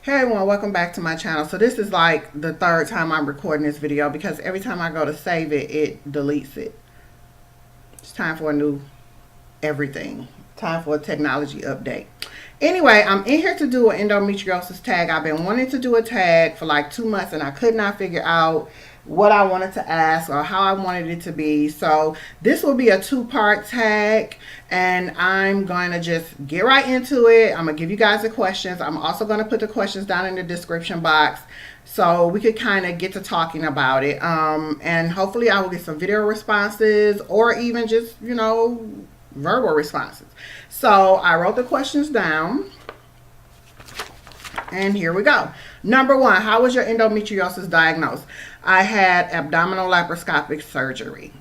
Hey everyone, welcome back to my channel. So this is like the third time I'm recording this video because every time I go to save it, it deletes it. It's time for a new everything. Time for a technology update. Anyway, I'm in here to do an endometriosis tag. I've been wanting to do a tag for like 2 months and I could not figure out what I wanted to ask or how I wanted it to be. So this will be a two-part tag and I'm going to just get right into it. I'm going to give you guys the questions. I'm also going to put the questions down in the description box so we could kind of get to talking about it. And hopefully I will get some video responses or even just, verbal responses. So I wrote the questions down and here we go. Number one, how was your endometriosis diagnosed? I had abdominal laparoscopic surgery.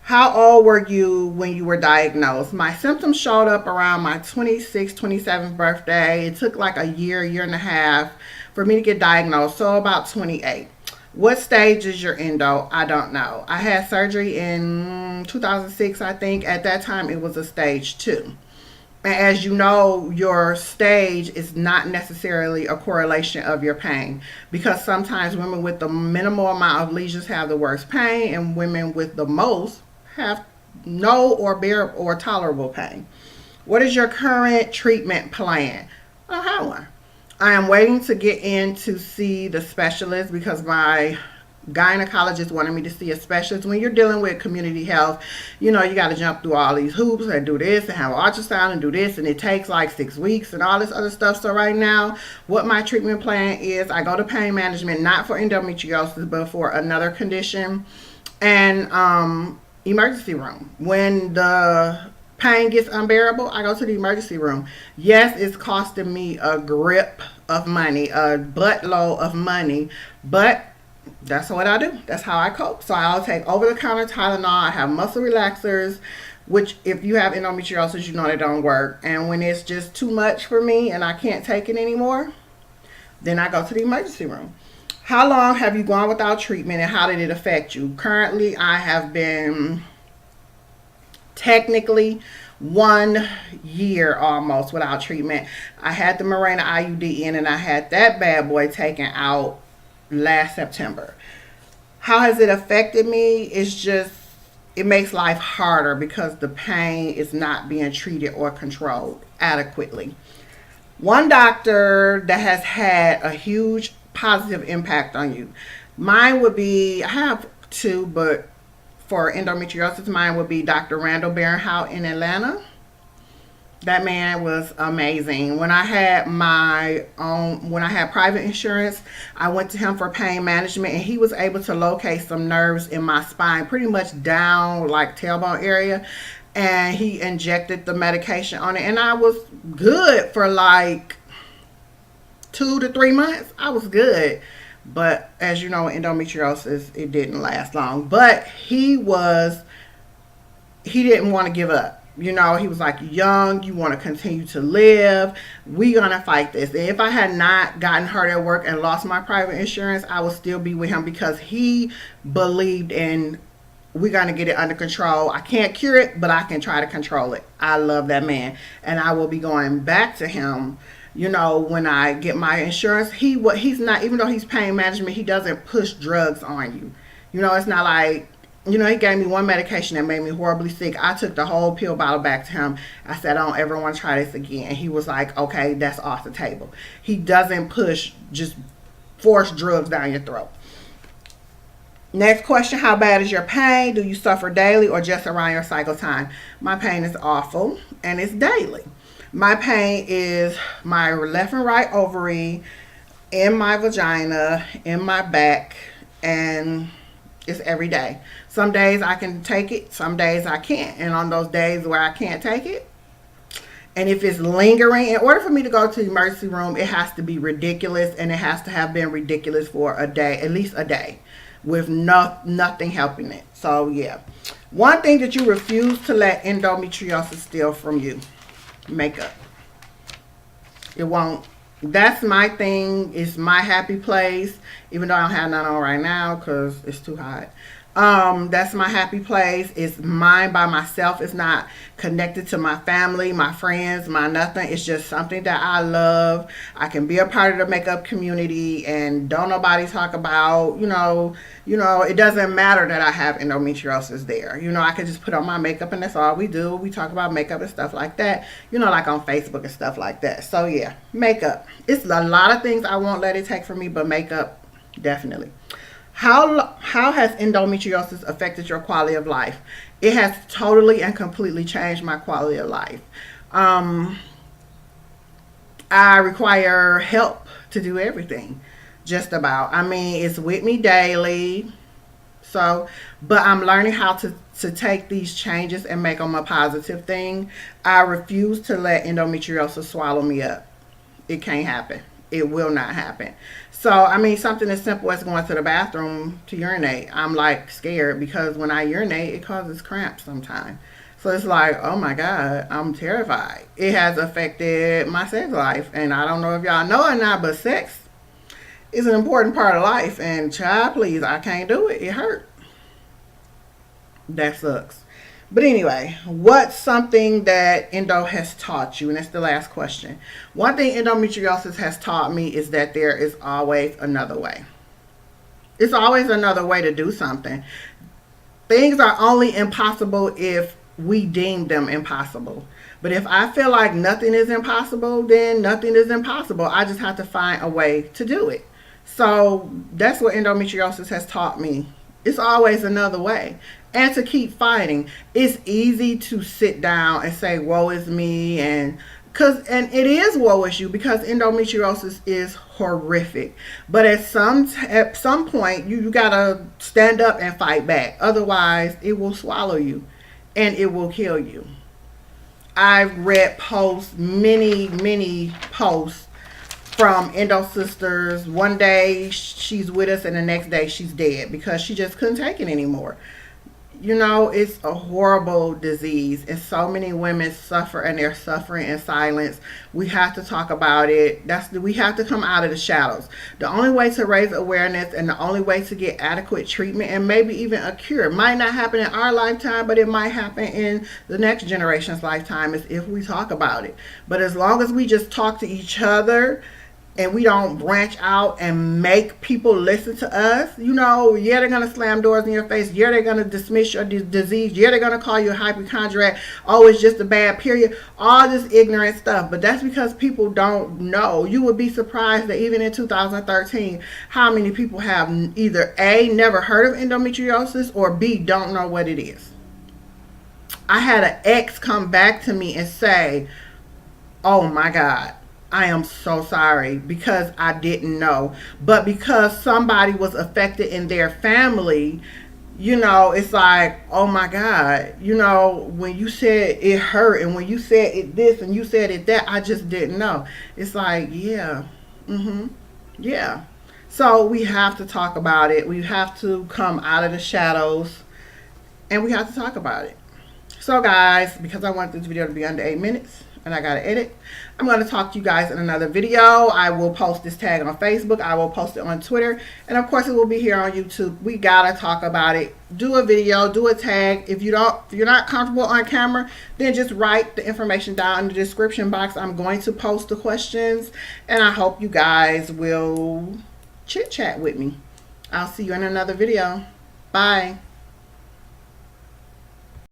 How old were you when you were diagnosed? My symptoms showed up around my 26th, 27th birthday. It took like a year and a half for me to get diagnosed, so about 28. What stage is your endo? I don't know. I had surgery in 2006, I think. At that time, it was a stage 2. And as you know, your stage is not necessarily a correlation of your pain because sometimes women with the minimal amount of lesions have the worst pain and women with the most have no or bearable or tolerable pain. What is your current treatment plan? I don't have one. I am waiting to get in to see the specialist because my gynecologist wanted me to see a specialist. When you're dealing with community health, you got to jump through all these hoops and do this and have an ultrasound and do this, and it takes like 6 weeks and all this other stuff. So right now, what my treatment plan is, I go to pain management, not for endometriosis, but for another condition, and emergency room. When the pain gets unbearable, I go to the emergency room. Yes, it's costing me a grip of money, a buttload of money, but that's what I do. That's how I cope. So I'll take over-the-counter Tylenol. I have muscle relaxers, which if you have endometriosis, you know they don't work. And when it's just too much for me and I can't take it anymore, then I go to the emergency room. How long have you gone without treatment and how did it affect you? Currently, I have been technically 1 year almost without treatment. I had the Mirena IUD in and I had that bad boy taken out last September. How has it affected me? It makes life harder because the pain is not being treated or controlled adequately. One doctor that has had a huge positive impact on you. Mine would be, I have two, but for endometriosis, mine would be Dr. Randall Barenhout in Atlanta. That man was amazing. When I had private insurance, I went to him for pain management and he was able to locate some nerves in my spine, pretty much down like tailbone area. And he injected the medication on it and I was good for like 2 to 3 months. I was good. But as you know, endometriosis, it didn't last long. But he didn't want to give up. He was like, young, you want to continue to live. We're going to fight this. And if I had not gotten hurt at work and lost my private insurance, I would still be with him because he believed in, we're going to get it under control. I can't cure it, but I can try to control it. I love that man. And I will be going back to him, when I get my insurance. He's not, even though he's pain management, he doesn't push drugs on you. It's not like, he gave me one medication that made me horribly sick. I took the whole pill bottle back to him. I said, I don't ever want to try this again. And he was like, okay, that's off the table. He doesn't just force drugs down your throat. Next question, how bad is your pain? Do you suffer daily or just around your cycle time? My pain is awful and it's daily. My pain is my left and right ovary, in my vagina, in my back, and it's every day. Some days I can take it, some days I can't. And on those days where I can't take it, and if it's lingering, in order for me to go to the emergency room, it has to be ridiculous, and it has to have been ridiculous for a day, at least a day, with nothing helping it. So yeah. One thing that you refuse to let endometriosis steal from you: makeup. It won't. That's my thing. It's my happy place, even though I don't have none on right now because it's too hot. That's my happy place. It's mine by myself. It's not connected to my family, my friends, my nothing. It's just something that I love. I can be a part of the makeup community and don't nobody talk about, it doesn't matter that I have endometriosis there. I can just put on my makeup and that's all we do. We talk about makeup and stuff like that, like on Facebook and stuff like that. So yeah, makeup. It's a lot of things I won't let it take from me, but makeup, definitely. How has endometriosis affected your quality of life? It has totally and completely changed my quality of life. I require help to do everything, just about. I mean, it's with me daily. So, but I'm learning how to take these changes and make them a positive thing. I refuse to let endometriosis swallow me up. It can't happen. It will not happen. So, I mean, something as simple as going to the bathroom to urinate. I'm like scared because when I urinate, it causes cramps sometimes. So it's like, oh my God, I'm terrified. It has affected my sex life. And I don't know if y'all know or not, but sex is an important part of life. And child, please, I can't do it. It hurt. That sucks. But anyway, what's something that endo has taught you? And that's the last question. One thing endometriosis has taught me is that there is always another way. It's always another way to do something. Things are only impossible if we deem them impossible. But if I feel like nothing is impossible, then nothing is impossible. I just have to find a way to do it. So that's what endometriosis has taught me. It's always another way. And to keep fighting. It's easy to sit down and say, woe is me, and it is woe is you, because endometriosis is horrific. But at some point you gotta stand up and fight back. Otherwise it will swallow you and it will kill you. I've read posts, many posts from endo sisters. One day she's with us and the next day she's dead because she just couldn't take it anymore. It's a horrible disease and so many women suffer, and they're suffering in silence. We have to talk about it. We have to come out of the shadows. The only way to raise awareness and the only way to get adequate treatment and maybe even a cure might not happen in our lifetime, but it might happen in the next generation's lifetime, is if we talk about it. But as long as we just talk to each other and we don't branch out and make people listen to us, yeah, they're going to slam doors in your face. Yeah, they're going to dismiss your disease. Yeah, they're going to call you a hypochondriac. Oh, it's just a bad period. All this ignorant stuff. But that's because people don't know. You would be surprised that even in 2013, how many people have either A, never heard of endometriosis, or B, don't know what it is. I had an ex come back to me and say, oh my God, I am so sorry because I didn't know. But because somebody was affected in their family, it's like, oh my God, when you said it hurt and when you said it this and you said it that, I just didn't know. It's like, yeah, yeah. So we have to talk about it. We have to come out of the shadows and we have to talk about it. So guys, because I want this video to be under 8 minutes, and I gotta edit, I'm going to talk to you guys in another video. I will post this tag on Facebook. I will post it on Twitter. And of course it will be here on YouTube. We gotta talk about it. Do a video, do a tag. If you're not comfortable on camera, then just write the information down in the description box. I'm going to post the questions. And I hope you guys will chit chat with me. I'll see you in another video. Bye.